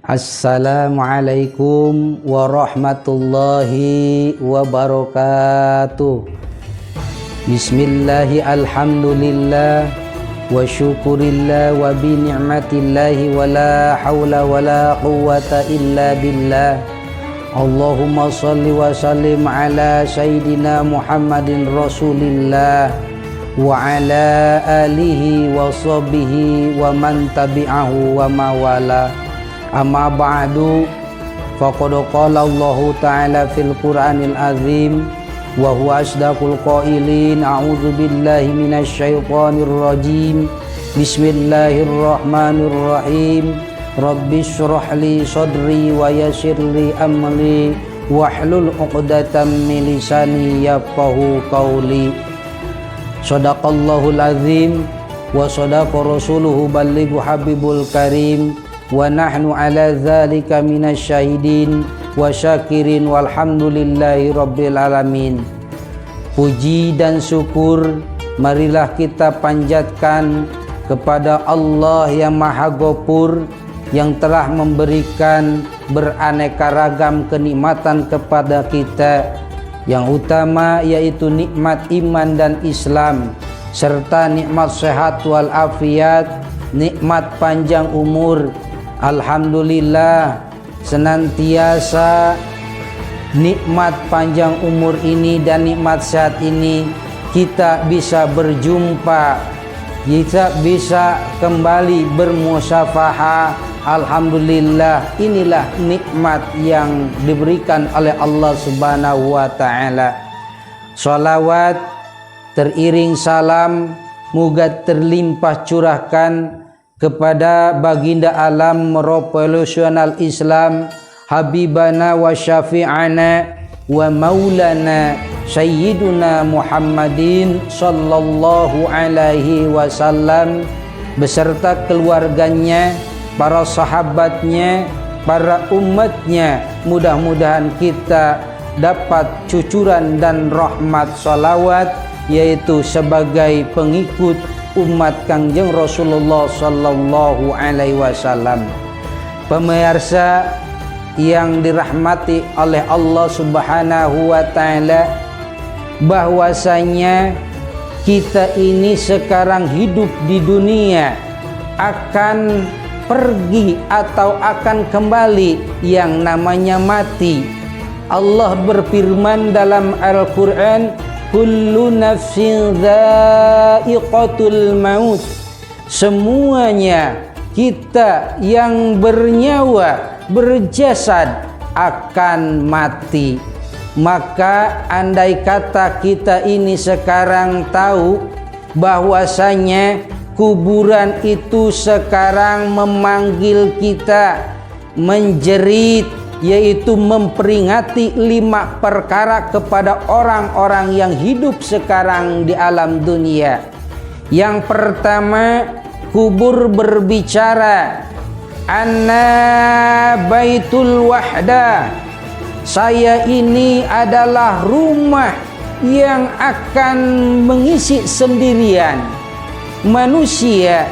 Assalamualaikum warahmatullahi wabarakatuh. Bismillahi alhamdulillah wa syukurillah wa bi ni'matillahi wa la hawla wa la quwwata illa billah. Allahumma salli wa sallim ala sayyidina Muhammadin Rasulillah wa ala alihi wa sahbihi wa man tabi'ahu wa mawala. Amma ba'du, faqad qala Allah ta'ala fil Qur'anil azim wa huwa asdaqul qailin. A'udzu billahi minasy syaithanir rajim. Bismillahirrahmanirrahim. Rabbis shrah li sadri wa yassir li amri wahlul 'uqdatam min lisani yafqahu qawli. Shadaqallahul azim wa shadaqa rasuluhu ballighu habibul karim. Wa nahnu ala dzalika minasyahidin wa syakirin walhamdulillahi rabbil alamin. Puji dan syukur marilah kita panjatkan kepada Allah yang Maha Ghafur, yang telah memberikan beraneka ragam kenikmatan kepada kita, yang utama yaitu nikmat iman dan Islam, serta nikmat sehat wal afiat, nikmat panjang umur. Alhamdulillah, senantiasa nikmat panjang umur ini dan nikmat sehat ini kita bisa berjumpa, kita bisa kembali bermusyafahah. Alhamdulillah, inilah nikmat yang diberikan oleh Allah Subhanahu wa ta'ala. Sholawat teriring salam moga terlimpah curahkan kepada baginda alam revolusional Islam, habibana wa syafi'ana wa maulana sayyiduna Muhammadin sallallahu alaihi wasallam, beserta keluarganya, para sahabatnya, para umatnya. Mudah-mudahan kita dapat cucuran dan rahmat salawat, yaitu sebagai pengikut umat Kangjeng Rasulullah sallallahu alaihi wasallam. Pemirsa yang dirahmati oleh Allah Subhanahu wa taala, bahwasanya kita ini sekarang hidup di dunia akan pergi atau akan kembali, yang namanya mati. Allah berfirman dalam Al-Qur'an, kullu nafsin dha'iqatul maut. Semuanya kita yang bernyawa, berjasad akan mati. Maka andai kata kita ini sekarang tahu bahwasanya kuburan itu sekarang memanggil kita, menjerit, yaitu memperingati 5 perkara kepada orang-orang yang hidup sekarang di alam dunia. Yang pertama, kubur berbicara, Anna baitul wahda. Saya ini adalah rumah yang akan mengisi sendirian. Manusia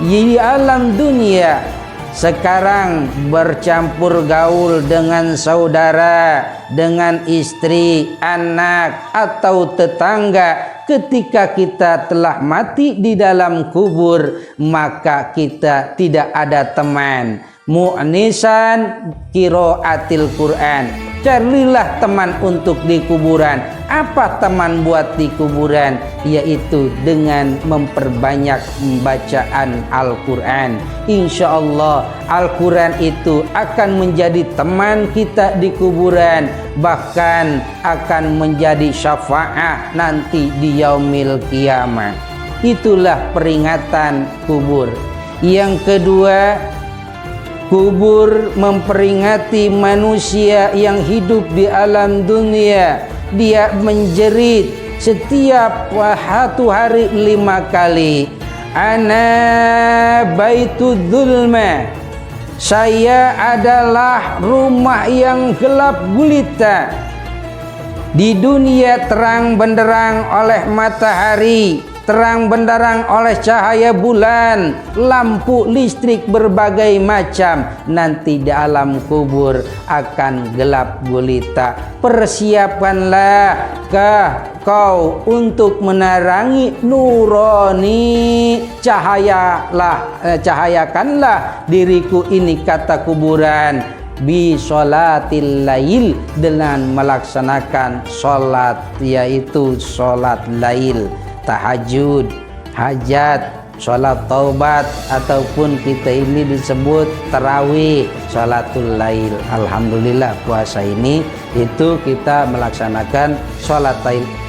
di alam dunia sekarang bercampur gaul dengan saudara, dengan istri, anak, atau tetangga. Ketika kita telah mati di dalam kubur, maka kita tidak ada teman. Mu'nisan qiraatil Quran. Carilah teman untuk di kuburan. Apa teman buat di kuburan? Yaitu dengan memperbanyak pembacaan Al-Quran. Insya Allah Al-Quran itu akan menjadi teman kita di kuburan, bahkan akan menjadi syafaat nanti di yaumil qiyamah. Itulah peringatan kubur. Yang kedua, kubur memperingati manusia yang hidup di alam dunia. Dia menjerit setiap satu hari 5 kali, Ana baitud dzulma. Saya adalah rumah yang gelap gulita. Di dunia terang benderang oleh matahari, terang benderang oleh cahaya bulan, lampu listrik berbagai macam. Nanti di alam kubur akan gelap gulita. Persiapkanlah kau untuk menerangi nurani, cahayakanlah diriku ini, kata kuburan, bi sholatil lail, dengan melaksanakan sholat, yaitu sholat lail, tahajud, hajat, sholat taubat, ataupun kita ini disebut tarawih, sholatul lail. Alhamdulillah puasa ini itu kita melaksanakan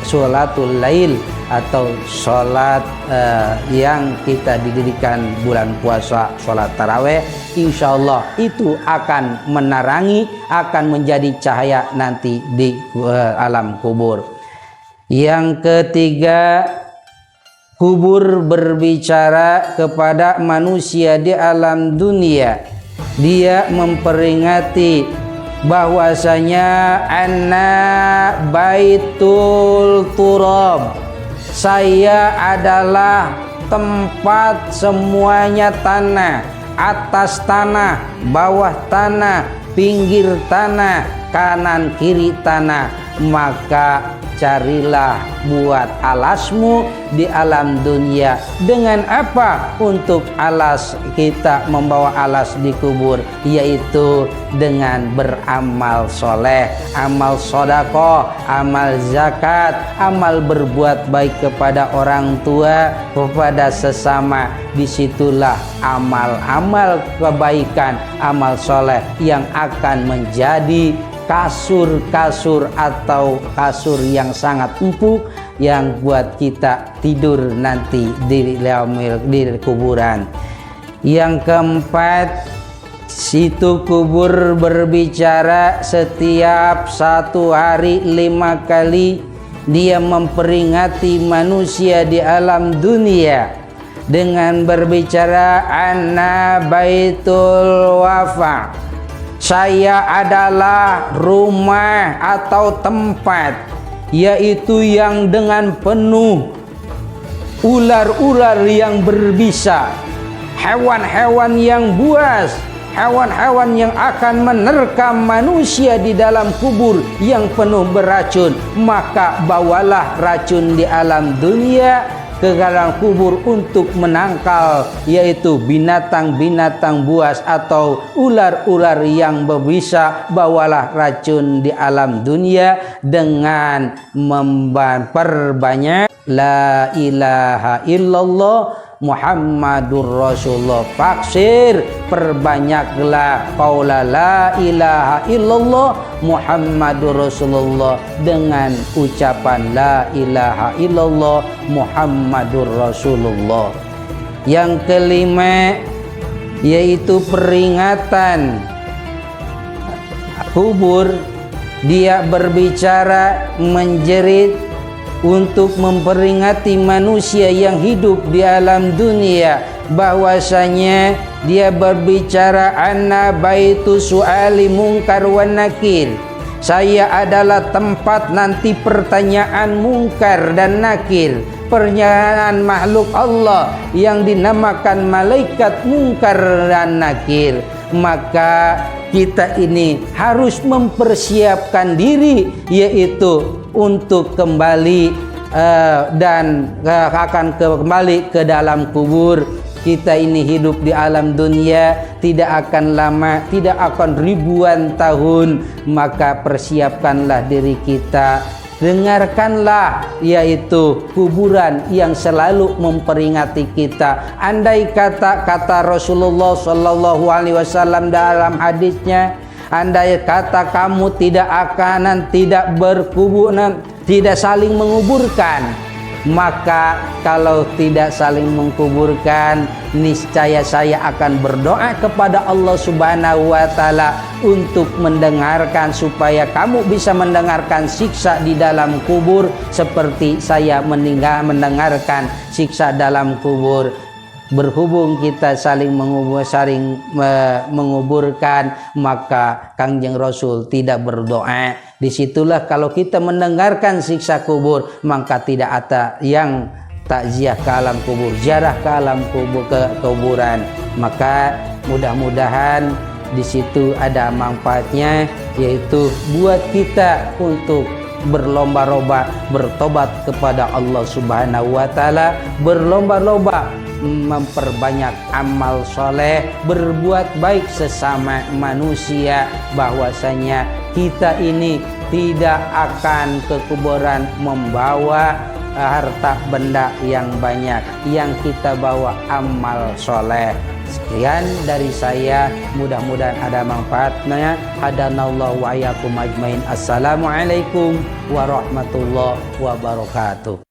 sholatul lail atau sholat yang kita didirikan bulan puasa, sholat tarawih. Insya Allah itu akan menerangi, akan menjadi cahaya nanti di alam kubur. Yang ketiga, kubur berbicara kepada manusia di alam dunia. Dia memperingati bahwasanya anna baitul turab, saya adalah tempat semuanya tanah, atas tanah, bawah tanah, pinggir tanah, kanan kiri tanah. Maka carilah buat alasmu di alam dunia. Dengan apa untuk alas kita membawa alas di kubur? Yaitu dengan beramal soleh, amal sodako, amal zakat, amal berbuat baik kepada orang tua, kepada sesama. Disitulah amal-amal kebaikan, amal soleh yang akan menjadi kasur-kasur atau kasur yang sangat empuk yang buat kita tidur nanti di kuburan. Yang keempat, situ kubur berbicara setiap 1 hari 5 kali. Dia memperingati manusia di alam dunia dengan berbicara anna baitul wafa, saya adalah rumah atau tempat, yaitu yang dengan penuh ular-ular yang berbisa, hewan-hewan yang buas, hewan-hewan yang akan menerkam manusia di dalam kubur yang penuh beracun. Maka bawalah racun di alam dunia ke dalam kubur untuk menangkal, yaitu binatang-binatang buas atau ular-ular yang berbisa. Bawalah racun di alam dunia dengan memperbanyak la ilaha illallah Muhammadur Rasulullah. Faksir, perbanyaklah qaula la ilaha illallah Muhammadur Rasulullah dengan ucapan la ilaha illallah Muhammadur Rasulullah. Yang kelima, yaitu peringatan kubur. Dia berbicara menjerit untuk memperingati manusia yang hidup di alam dunia, bahwasanya dia berbicara anna baitu su'ali munkar wa nakir, saya adalah tempat nanti pertanyaan mungkar dan nakir, pertanyaan makhluk Allah yang dinamakan malaikat mungkar dan nakir. Maka kita ini harus mempersiapkan diri, yaitu untuk kembali dan akan kembali ke dalam kubur. Kita ini hidup di alam dunia tidak akan lama, tidak akan ribuan tahun. Maka persiapkanlah diri kita, dengarkanlah yaitu kuburan yang selalu memperingati kita. Andai kata Rasulullah Shallallahu Alaihi Wasallam dalam hadisnya, andai kata kamu tidak berkubur, tidak saling menguburkan, maka kalau tidak saling menguburkan, niscaya saya akan berdoa kepada Allah Subhanahu wa Ta'ala untuk mendengarkan, supaya kamu bisa mendengarkan siksa di dalam kubur seperti saya mendengarkan siksa dalam kubur. Berhubung kita saling menguburkan, maka Kangjeng Rasul tidak berdoa. Disitulah kalau kita mendengarkan siksa kubur, maka tidak ada yang takziah ke alam kubur, ziarah ke alam kubur, ke kuburan. Maka mudah-mudahan di situ ada manfaatnya, yaitu buat kita untuk berlomba-lomba bertobat kepada Allah Subhanahu wa taala, berlomba-lomba memperbanyak amal soleh, berbuat baik sesama manusia, bahwasanya kita ini tidak akan ke kuburan membawa harta benda yang banyak, yang kita bawa amal soleh. Sekian dari saya, mudah-mudahan ada manfaatnya. Hadanallahu wa iyyakum ajmain. Assalamualaikum warahmatullahi wabarakatuh.